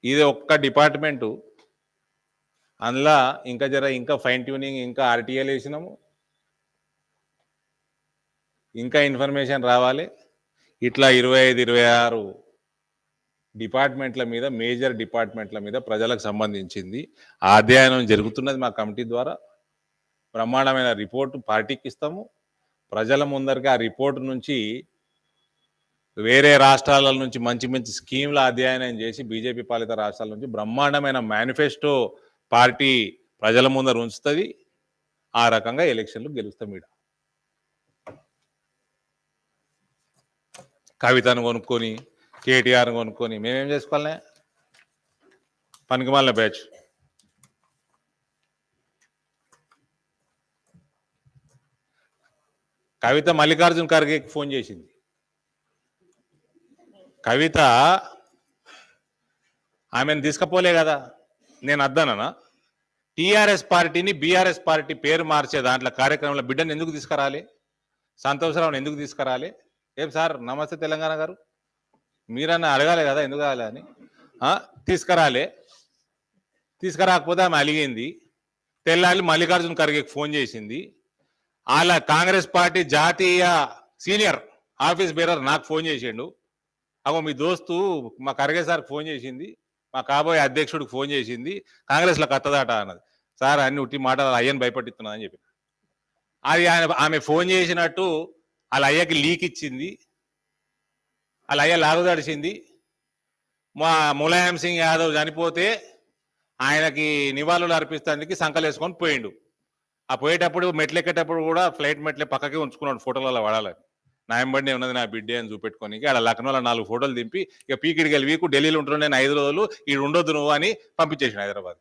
ఇది ఒక్క డిపార్ట్మెంటు, అందులో ఇంకా ఫైన్ ట్యూనింగ్, ఇంకా ఆర్టీఐలు వేసినాము. ఇంకా ఇన్ఫర్మేషన్ రావాలి. ఇట్లా 25, 26 డిపార్ట్మెంట్ల మీద, మేజర్ డిపార్ట్మెంట్ల మీద ప్రజలకు సంబంధించింది అధ్యయనం జరుగుతున్నది మా కమిటీ ద్వారా. బ్రహ్మాండమైన రిపోర్టు పార్టీకి ఇస్తాము. ప్రజల ముందరికి ఆ రిపోర్టు నుంచి వేరే రాష్ట్రాల నుంచి మంచి మంచి స్కీమ్ల అధ్యయనం చేసి బీజేపీ పాలిత రాష్ట్రాల నుంచి బ్రహ్మాండమైన మేనిఫెస్టో పార్టీ ప్రజల ముందర ఉంచుతుంది. ఆ రకంగా ఎలక్షన్లు గెలుస్తాం. ఈడ కవితను కొనుక్కొని, కేటీఆర్ కొనుక్కొని మేమేం చేసుకోవాలనే? పనికిమాలిన బ్యాచ్. కవిత మల్లికార్జున్ ఖర్గేకి ఫోన్ చేసింది. కవిత ఆమెను తీసుకపోలే కదా, నేను అద్దానా? టీఆర్ఎస్ పార్టీని బీఆర్ఎస్ పార్టీ పేరు మార్చే దాంట్లో కార్యక్రమంలో బిడ్డను ఎందుకు తీసుకురాలి? సంతోషరావుని ఎందుకు తీసుకురాలి? ఏం సార్, నమస్తే తెలంగాణ గారు, మీరన్నా అడగాలి కదా ఎందుకు కావాలి అని. తీసుకురాలే. తీసుకురాకపోతే ఆమె అలిగింది. తెల్లాలి మల్లికార్జున్ ఖర్గేకి ఫోన్ చేసింది. వాళ్ళ కాంగ్రెస్ పార్టీ జాతీయ సీనియర్ ఆఫీస్ బేరర్ నాకు ఫోన్ చేసిండు. అగో మీ దోస్తు మా ఖర్గే సార్కి ఫోన్ చేసింది, మా కాబోయే అధ్యక్షుడికి ఫోన్ చేసింది, కాంగ్రెస్లో కత్తదాట అన్నది. సార్ అన్ని ఉట్టి మాటలు అయ్యని భయపట్టిస్తున్నా అని చెప్పి అది ఆమె ఫోన్ చేసినట్టు వాళ్ళ అయ్యకి లీక్ ఇచ్చింది. వాళ్ళ అయ్య లాగుదడిచింది. మా ములాయం సింగ్ యాదవ్ చనిపోతే ఆయనకి నివాళులు అర్పిస్తానికి సంకలేసుకొని పోయిండు. ఆ పోయేటప్పుడు మెట్లు ఎక్కేటప్పుడు కూడా ఫ్లైట్ మెట్లే పక్కకే ఉంచుకున్నాడు ఫోటోలలో వాడాలని. నా ఎంబడినే ఉన్నది నా బిడ్డే అని చూపెట్టుకోనికి. ఆడ లక్నోలో 4 ఫోటోలు దింపి ఇక పీకిడికి వెళ్ళి వీకు ఢిల్లీలో ఉంటున్నాను నేను 5 రోజులు, ఈడు ఉండొద్దు నువ్వు అని పంపించేసిండు హైదరాబాద్.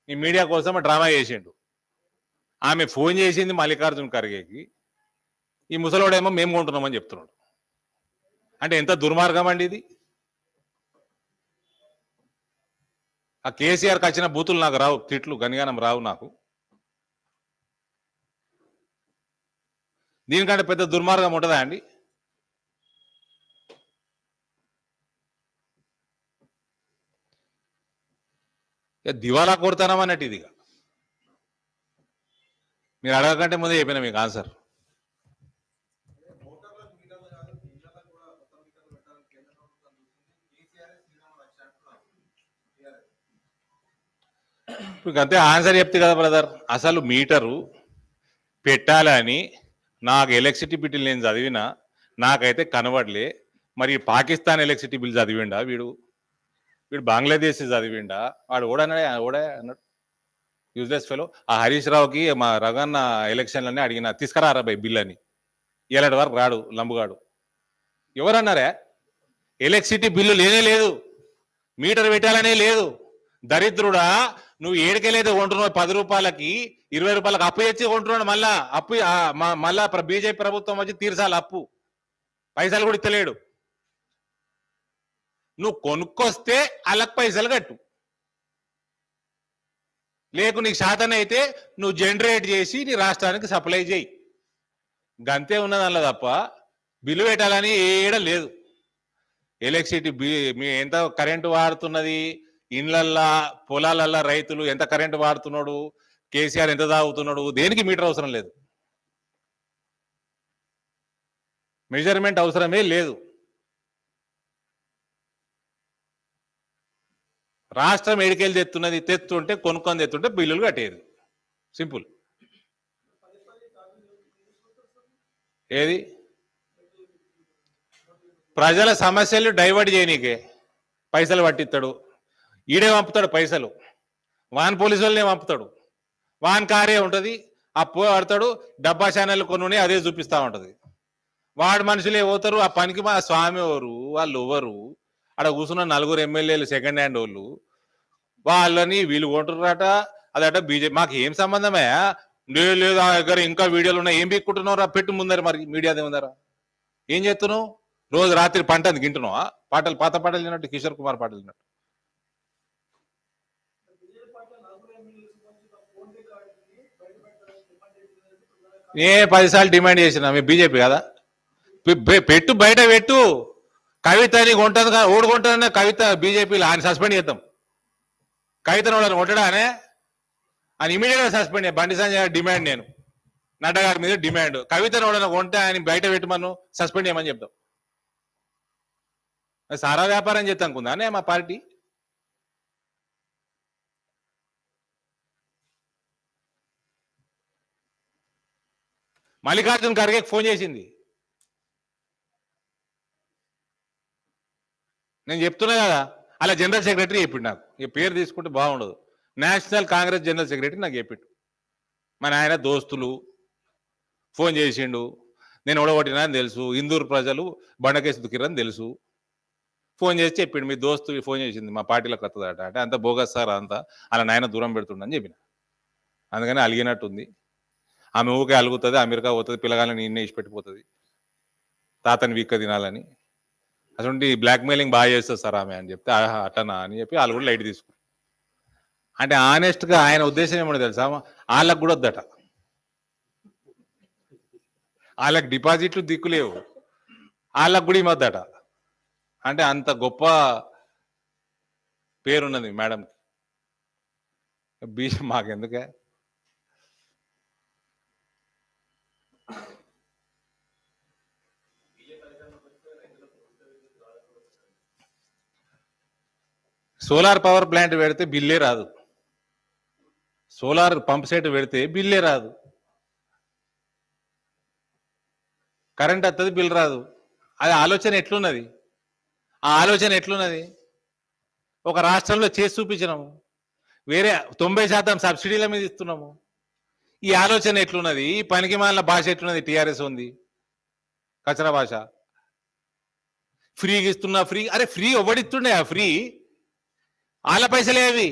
ఈ మీడియా కోసం డ్రామా చేసిండు. ఆమె ఫోన్ చేసింది మల్లికార్జున్ ఖర్గేకి. ఈ ముసలోడేమో మేము కొంటున్నామని చెప్తున్నాడు. అంటే ఎంత దుర్మార్గం అండి ఇది. ఆ కేసీఆర్కి వచ్చిన బూతులు నాకు రావు, తిట్లు గనిగానం రావు నాకు. దీనికంటే పెద్ద దుర్మార్గం ఉంటుందా అండి? దివాలా కొడతానం అన్నట్టు ఇది. మీరు అడగకంటే ముందే చెప్పిన మీకు ఆన్సర్. ఇప్పుడు అంతే ఆన్సర్ చెప్తే కదా బ్రదర్. అసలు మీటరు పెట్టాలని నాకు ఎలక్ట్రిసిటీ బిల్ నేను చదివినా నాకైతే కనబడలే. మరి పాకిస్తాన్ ఎలక్ట్రిసిటీ బిల్ చదివిండా వీడు బంగ్లాదేశ్ చదివిండా? వాడు ఓడే అన్నాడు యూజ్లెస్ ఫెలో. ఆ హరీష్ రావుకి మా రగన్న ఎలక్షన్లనే అడిగిన తీసుకురారా బై బిల్ అని. ఇలాంటి వరకు రాడు లంబుగాడు. ఎవరన్నారా? ఎలక్ట్రిసిటీ బిల్లు లేనే లేదు, మీటర్ పెట్టాలనే లేదు. దరిద్రుడా, నువ్వు ఏడికెళ్ళేది కొంటున్నావు 10 రూపాయలకి 20 రూపాయలకు అప్పు తెచ్చి కొంటున్నాడు. మళ్ళా అప్పు మళ్ళా బీజేపీ ప్రభుత్వం వచ్చి తీర్చాలి అప్పు. పైసలు కూడా ఇస్తలేడు. నువ్వు కొనుక్కొస్తే వాళ్ళకి పైసలు కట్టు, లేకు నీకు శాతం అయితే నువ్వు జనరేట్ చేసి నీ రాష్ట్రానికి సప్లై చేయి. గంతే ఉన్నదల్ల తప్ప బిల్లు పెట్టాలని ఏడ లేదు. ఎలక్ట్రిసిటీ మీ ఎంత కరెంటు వాడుతున్నది, ఇండ్లల్లా పొలాలల్లా రైతులు ఎంత కరెంటు వాడుతున్నాడు, కేసీఆర్ ఎంత తాగుతున్నాడు, దేనికి మీటర్ అవసరం లేదు, మెజర్మెంట్ అవసరమే లేదు. రాష్ట్రం ఎడికెళ్ళి తెస్తుంటే కొనుక్కొని తెస్తుంటే బిల్లులు కట్టేది. సింపుల్. ఏది ప్రజల సమస్యలు డైవర్ట్ చేయనీకే పైసలు పట్టిస్తాడు. ఈడే పంపుతాడు పైసలు, వాన్ పోలీసు వాళ్ళనే పంపుతాడు. వాన్ కారే ఉంటుంది, అప్పు పడతాడు, డబ్బా ఛానల్ కొన్ని అదే చూపిస్తూ ఉంటుంది. వాడు మనుషులే పోతారు. ఆ పనికి మా స్వామి ఎవరు, వాళ్ళు ఎవరు, అక్కడ కూర్చున్న 4 ఎమ్మెల్యేలు సెకండ్ హ్యాండ్ వాళ్ళు, వాళ్ళని వీళ్ళు కొంటున్నారట. అదట బీజేపీ. మాకు ఏం సంబంధమయ్యా? లేదు ఆ దగ్గర ఇంకా వీడియోలు ఉన్నాయి. ఏం పీక్కుంటున్నారా? పెట్టు ముందర మరి మీడియాదే ముందర. ఏం చేస్తున్నావు? రోజు రాత్రి పంట తింటున్నావా? పాటలు పాత పాటలు విన్నట్టు, కిషోర్ కుమార్ పాటలు విన్నట్టు. ఏ 10 సార్లు డిమాండ్ చేసినా మేము బీజేపీ కదా. పెట్టు, బయట పెట్టు. కవితని కొంటుంది కదా, ఓడుకుంటుందనే కవిత బీజేపీలో ఆయన సస్పెండ్ చేద్దాం. కవితను వాళ్ళని కొట్టడానే ఆయన ఇమీడియట్ గా సస్పెండ్. బండి సంజయ్ డిమాండ్ నేను నడ్డా గారి మీద డిమాండ్. కవితను ఎవడన్నా కొంటే ఆయన బయట పెట్టమను, సస్పెండ్ చేయమని చెప్తాం. సారా వ్యాపారం చేస్తాం అనుకుందా మా పార్టీ? మల్లికార్జున్ ఖర్గే ఫోన్ చేసింది. నేను చెప్తున్నా కదా, అలా జనరల్ సెక్రటరీ చెప్పిండు నాకు. ఈ పేరు తీసుకుంటే బాగుండదు. నేషనల్ కాంగ్రెస్ జనరల్ సెక్రటరీ నాకు చెప్పిండు. మన ఆయన దోస్తులు ఫోన్ చేసిండు. నేను ఓడగొట్టినా అని తెలుసు, ఇందూరు ప్రజలు బండకేసి దుక్కిరని తెలుసు. ఫోన్ చేసి చెప్పిండు, మీ దోస్తు ఫోన్ చేసింది మా పార్టీలోకి వస్తుందట. అంటే అంత బోగస్ సార్, అంతా అలా నాయన దూరం పెడుతుండని చెప్పిన. అందుకని అలిగినట్టుంది. ఆమె ఊకే అలుగుతుంది, అమెరికా పోతుంది, పిల్లగాలని నిన్నే ఇచ్చి పెట్టిపోతుంది, తాతని వీక్క తినాలని. అటువంటి బ్లాక్మెయిలింగ్ బాగా చేస్తుంది సార్ ఆమె అని చెప్తే, అటనా అని చెప్పి వాళ్ళు కూడా లైట్ తీసుకున్నారు. అంటే ఆనెస్ట్గా ఆయన ఉద్దేశం ఏమో తెలుసా, వాళ్ళకు కూడా వద్దట, వాళ్ళకి డిపాజిట్లు దిక్కులేవు, వాళ్ళకు కూడా ఏమొద్దట. అంటే అంత గొప్ప పేరున్నది మేడంకి. బీచ్ మాకెందుకే? సోలార్ పవర్ ప్లాంట్ పెడితే బిల్లే రాదు, సోలార్ పంప్ సెట్ పెడితే బిల్లే రాదు, కరెంట్ వస్తుంది, బిల్ రాదు. అది ఆలోచన ఎట్లున్నది? ఆ ఆలోచన ఎట్లున్నది? ఒక రాష్ట్రంలో చేసి చూపించినాము, వేరే 90% సబ్సిడీల మీద ఇస్తున్నాము. ఈ ఆలోచన ఎట్లున్నది? ఈ పనికి మాలిన భాష ఎట్లున్నది? టీఆర్ఎస్ ఉంది కచరా భాష. ఫ్రీగా ఇస్తున్నా, ఫ్రీ. అరే ఫ్రీ ఎవడిస్తుండే? ఆ ఫ్రీ వాళ్ళ పైసలే అవి.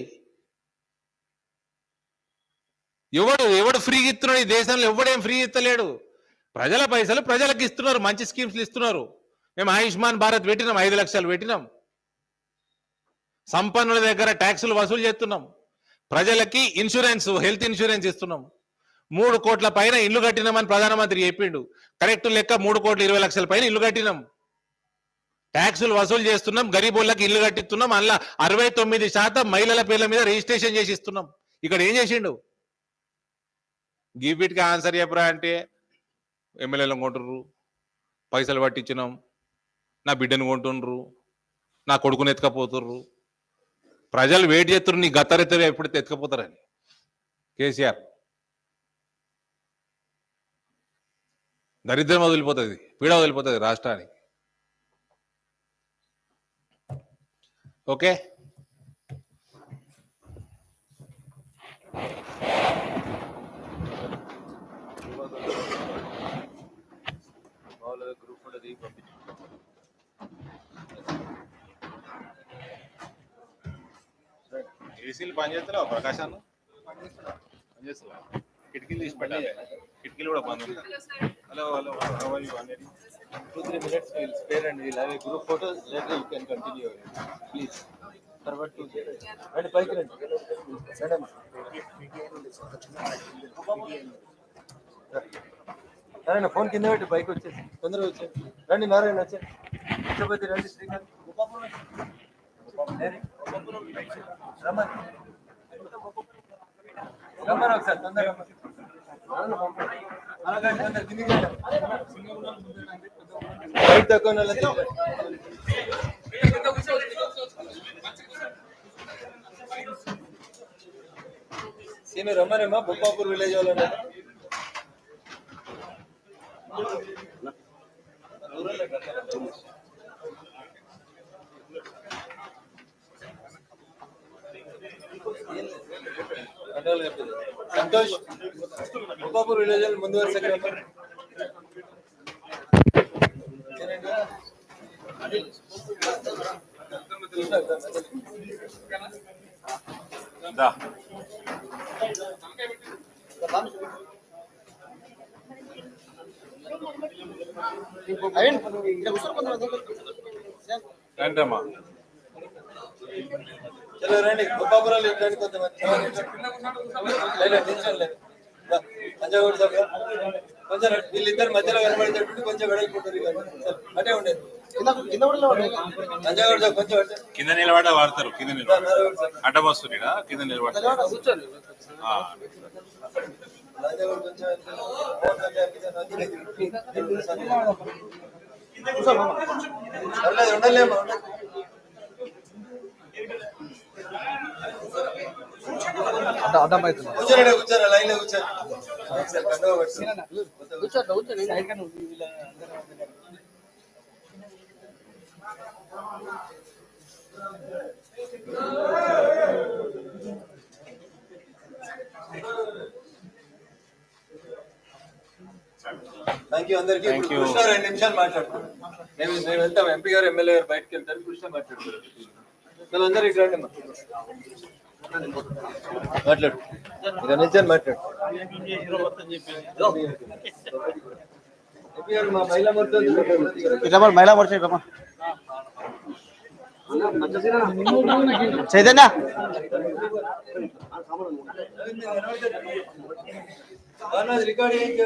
ఎవడు ఫ్రీగా ఇస్తున్నాడు? ఈ దేశంలో ఎవడేం ఫ్రీ ఇస్తలేడు. ప్రజల పైసలు ప్రజలకు ఇస్తున్నారు, మంచి స్కీమ్స్లు ఇస్తున్నారు. మేము ఆయుష్మాన్ భారత్ పెట్టినాం, 5 లక్షలు పెట్టినాం. సంపన్నుల దగ్గర ట్యాక్సులు వసూలు చేస్తున్నాం. ప్రజలకి ఇన్సూరెన్స్, హెల్త్ ఇన్సూరెన్స్ ఇస్తున్నాం. 3 కోట్ల పైన ఇల్లు కట్టినామని ప్రధానమంత్రి చెప్పిండు. కరెక్ట్ లెక్క 3,20,00,000 పైన ఇల్లు కట్టినాం. ట్యాక్సులు వసూలు చేస్తున్నాం, గరీబుళ్ళకి ఇల్లు కట్టిస్తున్నాం. అందులో 69% మహిళల పేర్ల మీద రిజిస్ట్రేషన్ చేసి ఇస్తున్నాం. ఇక్కడ ఏం చేసిండు? గివ్ ఇట్కి ఆన్సర్ చెప్పరా అంటే ఎమ్మెల్యేలను కొంటుర్రు, పైసలు పట్టించినాం, నా బిడ్డను కొంటుండ్రు, నా కొడుకుని ఎత్తుకపోతుర్రు. ప్రజలు వెయిట్ చేస్తున్నారు నీ గత్తరెత్తలు ఎప్పుడైతే ఎత్తుకపోతారని. కేసీఆర్ దరిద్రం వదిలిపోతుంది, పీడ వదిలిపోతుంది రాష్ట్రానికి. ఓకే, ఏసీలు పనిచేస్తున్నావు ప్రకాశాన్ని? పనిచేస్తున్నా, కిటికీలు తీసి పెట్టాలి, కిటికీలు కూడా బంద్. Hello hello, how are you? 2-3 minutes we'll spare and we'll have a group photo. Later you can continue. Please. Forward to and bike rent. Madam. Narayana phone కింద పెట్టి బైక్ వచ్చేసి తొందరగా వచ్చేసి రండి. నారాయణ వచ్చే విశ్వపతి రండి. శ్రీకాంత్ రమ్మని ఒకసారి తొందరగా బైక్ తక్కువ సీను రమ్మనేమా బొప్పాపూర్ విలేజ్ వాళ్ళు సంతోష్ బొప్పాపూర్ విలేజ్ వాళ్ళు ముందు వరుసకి రమ్మని. రండమ్మా, చలో రండి. బొప్పాపురాలు రండి. కొంతమంది పంజాగూడ సభ కొంచెం వీళ్ళిద్దరు మధ్యలో కనబడేటట్టు కొంచెం వెడల్పుంటుంది. అటే ఉండేది పంజాగూడ సభ కొంచెం కింద నిలబడ్డా వాడతారు. కింద నిలబడి అడ్డ వస్తుంది, కింద నిలబడతారు. కూర్చోరా కూర్చోరా లైన్ లో కూర్చోరా. థ్యాంక్ యూ అందరికీ. కృష్ణ 2 నిమిషాలు మాట్లాడుతున్నాను. మేము వెళ్తాం, ఎంపీ గారు ఎమ్మెల్యే గారు బయటకు వెళ్తారు, కృష్ణ మాట్లాడుతున్నారు. అందరూ ఇటు రండి, మాట్లాడు 2 నిమిషాలు మాట్లాడు. ఎంపీ గారు మా మహిళా మోర్చా చైతన్య రికార్డింగ్